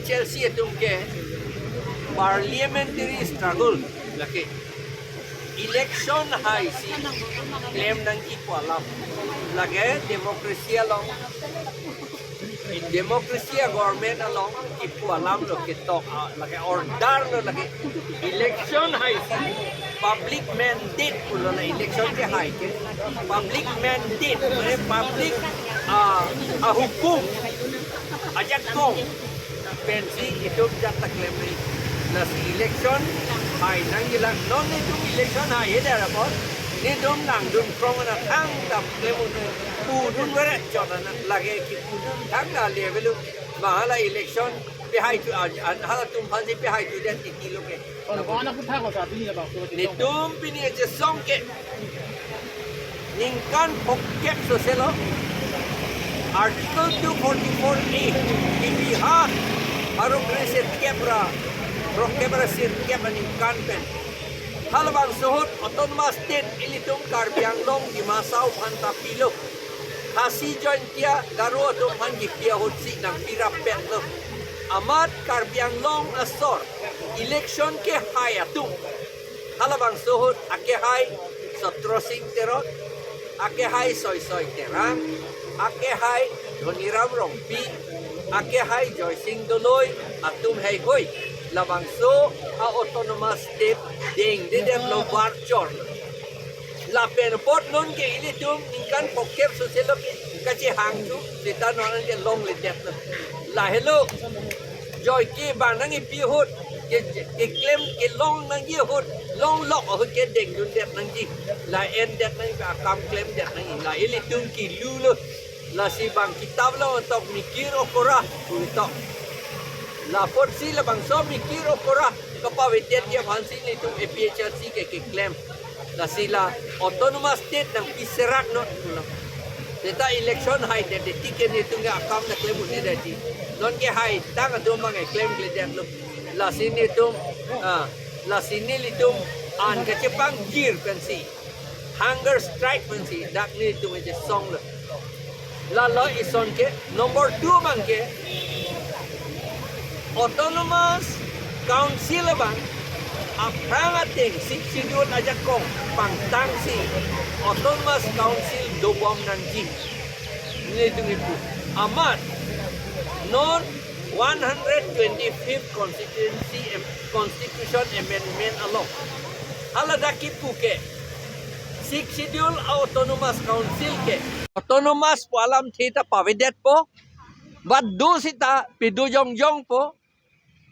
PHLC itong ke parliamentary struggle laki election hai si claim ng equalam lagi demokrasiya long in demokrasiya government along equalam lo kitok lagi order lo lagi election hai si public mandate pulo na election ke hai ke public mandate public hukum ajak kong pensi itu jata claim na si election hai nang ilang non itu election hai ada apa ni dom nang dum krong na thang tam claim pu dun wala chona na lage ki pu dun thang na level mahala election bihai tu hala tum phansi bihai tu den kilo ke ana ku thang sa bini ba ni dum bini je song ke ningkan pocket so selo Article 244A ibihan harap reset kebra rokebra sir kebaning kanpen halabang suhut autonomous state ilitong Karbianglong Dimasaw Pantapilo hasi join kia garo atong hangipia hutsi ng pirapet lo amat Karbianglong asor election ke hay atung halabang suhut ake hay sotrosing terot ake hay soy terang ake hay Dhoniram Rompi ake hay Joy Singh Doloy atum hay hoy labangso a autonomous state ding de lo barchor la penpot non ke ilitum ingkan pokep soselo kachi hangtu sita non ke long le det la hello Joy ke banang ipi hot ke claim ke long nang ye hot long lock ho ke ding dun det nang ji la en det nang ka kam claim det nang la ilitum ki lulo la si bang kitab la untuk mikir okora untuk la forsi la bang so mikir okora kapawitian dia fansi ni tu APHRC ke claim la sila autonomous state ng piserak no deta election hai de ticket ni tu nga akam na claim ni dati non ke hai tang atu mang claim gleden lo la sini tu la sini litum an ke cepang kir pensi hunger strike pensi dak ni tu je song lo Lalo ison ke number 2 bang ke autonomous council bang aprang ating schedule aja kong pangtang si autonomous council dobom nanji ini itu amat non 125th constitution amendment along haladaki puke schedule autonomous council ke autonomous po alam kita pavidet po bat do sita pidujong jong po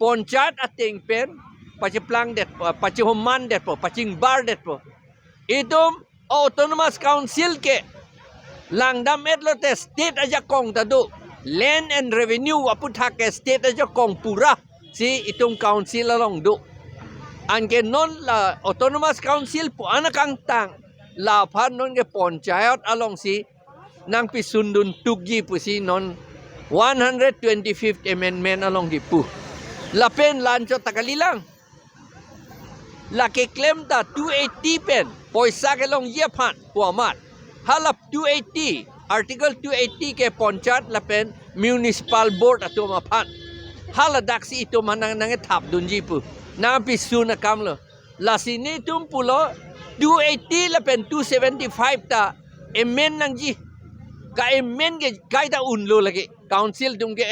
ponchat ating pen paciplang det po pacihuman det po pacing bar det po idom autonomous council ke langdam etlote state aja kong tadu land and revenue aputha ke state aja kong pura si itong council along do angke non la autonomous council po anakang tang la phan non ke ponchayat along si nang pisundun tugji po si non 125th amendment along di po lapen lancho takalilang laki claim ta 280 pen poisa ke long yepan puamat halap 280 article 280 ke ponchat lapen municipal board ato mapan haladak si ito manang nang thap dunji po nang pisun na kamlo lasini tum pulo 280 lapen 275 ta amend nang ji ka amend ke kaida unlo lagi council tum ke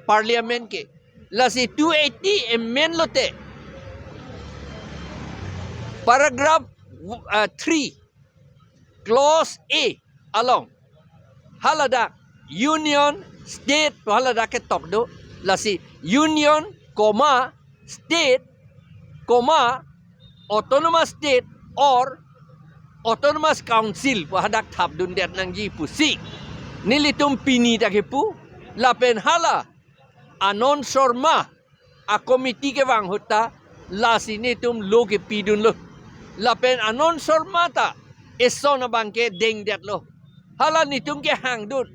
parliament ke lasi 280 amend lote paragraph 3 clause A along halada union state halada ke tok do lasi union comma state comma autonomous state or autonomous council pahadak thap dun det nang ji pusi nilitum pini takipu lapen hala anon sorma a komiti ke wang hutta la sinitum lo ke pidun lo lapen anon sorma ta esona bangke deng det lo hala nitum ke hang dun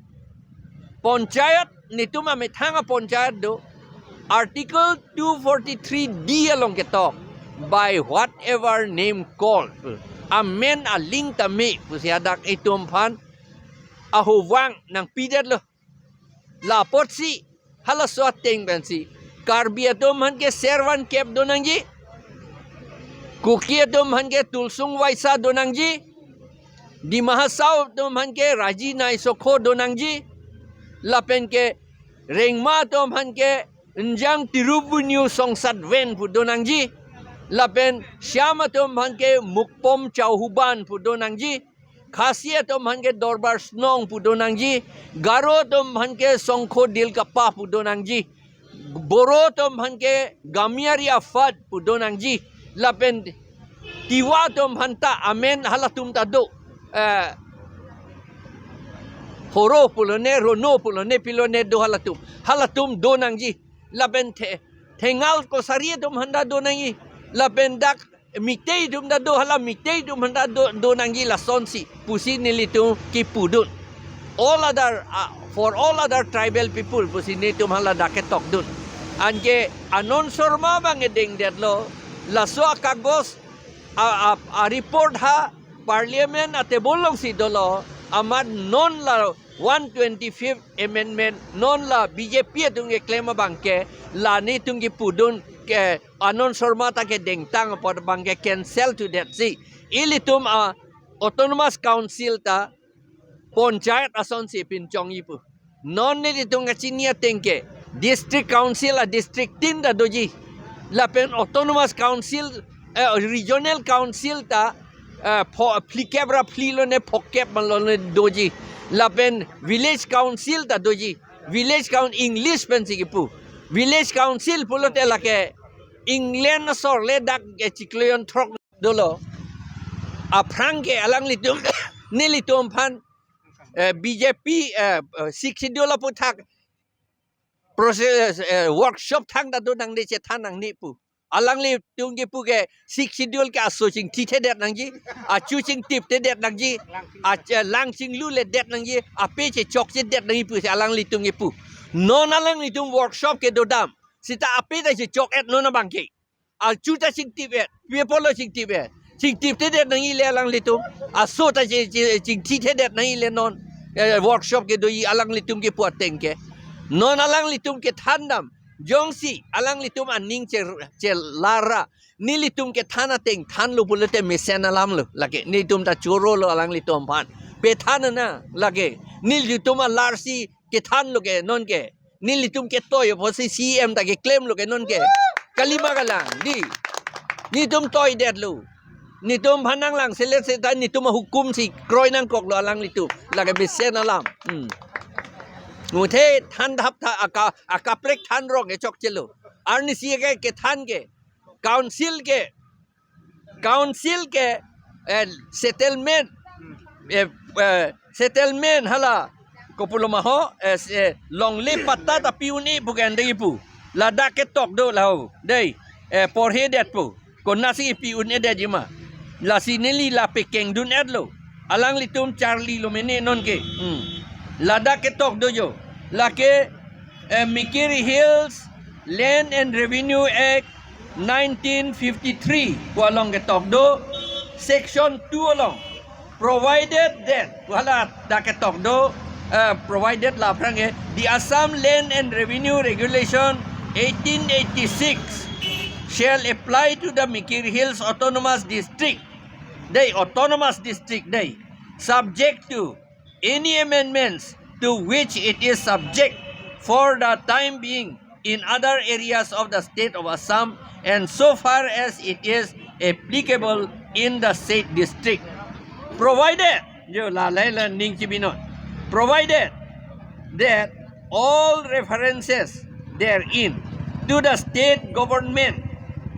Panchayat nitum ame thanga panchayat do Article 243D along ke talk by whatever name called amen a link ta me pusiadak itum phan a huwang ng pidet lo la potsi hala swat teng bensi karbi atom han ke servan kep donang ji kuki atom han ke tulsung waisa donang ji di mahasau atom han ke raji nai sokho donang ji lapen ke rengma atom han ke njang tirubunyu songsat ven pu donang ji lapen syama atom han ke mukpom chauhuban pu donang ji khasiat om han ke dorbar snong pu donang ji garo tom han ke songkho dil ka pa pu donang ji boro tom han ke gamiari afat pu donang ji lapen tiwa tom han ta amen halatum ta do horo pulone rono pulone pilone do halatum donang ji lapen thengal ko sari tom handa donang ji lapen dak mitei dum da do hala mitei dum handa do nangi la sonsi pusi nilitu ki pudun for all other tribal people pusi nitum hala da ke tok dun anke anon sorma bang ding det lo la so kagos a report ha parliament ate bolong si dolo amad non la 125th amendment non la BJP tung ke claim bangke la ni tung ki pudun ke anon sorma ta ke dengtang pod bangke cancel to that si ilitum autonomous council ta panchayat ason si pinchong ipu non ni tung ka chinia tengke district council a district tin da doji lapen autonomous council regional council ta plikebra plilo ne pokep malone doji lapen village council ta doji village council english pensi kipu village council pulote lake England sor le dak ke chikleon throk dolo a franke alang litum nilitum phan BJP 60 dola puthak process workshop thang da do nang de che thanang ni pu alang li tung ge pu ke 60 dol ka so ching thi the det nang ji a chu ching tip te det nang ji a lang ching lu le det nang ji a pe che chok che det nang pu alang li tung ge pu non alang li tung workshop ke do dam sita ape da che chok et non bangke al chu ta ching tip et pe polo ching tip et ching tip te det nang le alang li tung a so ta che ching thi the det nang le non workshop ke do yi alang li tung ge pu ateng ke non alang li tung ke thandam jongsi alang litum aning che lara ni litum ke thana teng than lu bulate mesen alam lu lage ni tum ta choro lo alang litum pan pe thana na lage ni litum larsi ke than lu ke non ke ni litum ke toy posi CM ta ke claim lu ke non ke kalima galang ni tum toy det lu ni tum phanang lang selet se ta ni tum hukum si kroi nang kok lo alang litum lage mesen alam Muthe than dhap tha aka prek than rong e chok chelo arni si ke than ke council ke settlement hala kopuloma ho longle patta ta piuni bukan dei pu lada ke tok do lau dei por he det pu konasi piuni de jima la sineli la pekeng dun edlo alang litum charlie lo mene non ke lada ke tok do jo lake Mikiri Hills Land and Revenue Act 1953 along ke tok do section 2 along provided that wala da ke tok do provided la prange the Assam Land and Revenue Regulation 1886 shall apply to the Mikiri Hills Autonomous District subject to any amendments to which it is subject for the time being in other areas of the state of Assam and so far as it is applicable in the said district. Provided that all references therein to the state government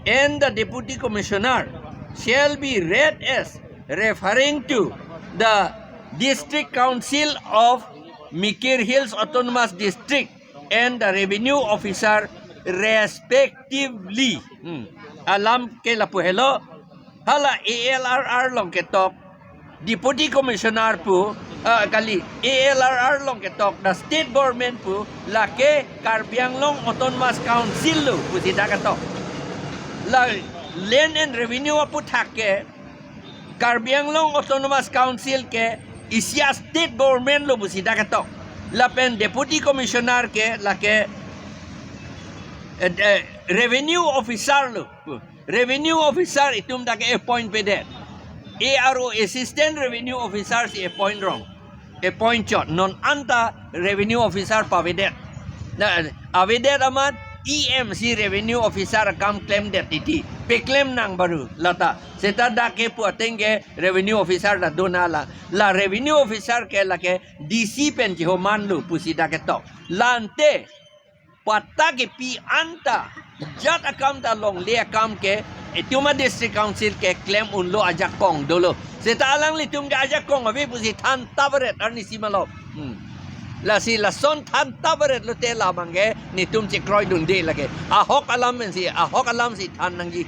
and the deputy commissioner shall be read as referring to the district council of Mikir Hills Autonomous District and the revenue officer respectively. Alam ke lapuhelo hala ALRR long ketok Deputy Commissioner po kali ALRR long ketok the state government po lake Karbianglong Autonomous Council lo po sida katok la Land and Revenue po thake Karbianglong Autonomous Council ke Isya state government lo po sida katok la pen Deputy Commissioner ke lake revenue officer lo revenue officer itum da ke appoint pedet ARO assistant revenue officer si appoint wrong appoint shot non anta revenue officer pavedet na avedet amat EMC revenue officer kam claim det iti pe claim nang baru lata seta da ke pu atenge revenue officer da donala la revenue officer ke la ke DC pen ji homan lu pusida ke tok lante pata ke pi anta jat akam ta long le akam ke ituma district council ke claim unlo ajak kong dolo seta alang litum ga ajak kong abe pusi than tabret arni simalo la si la son than tabret lo te la mangi nitum si kroy dunde lage ahok alam si than nangi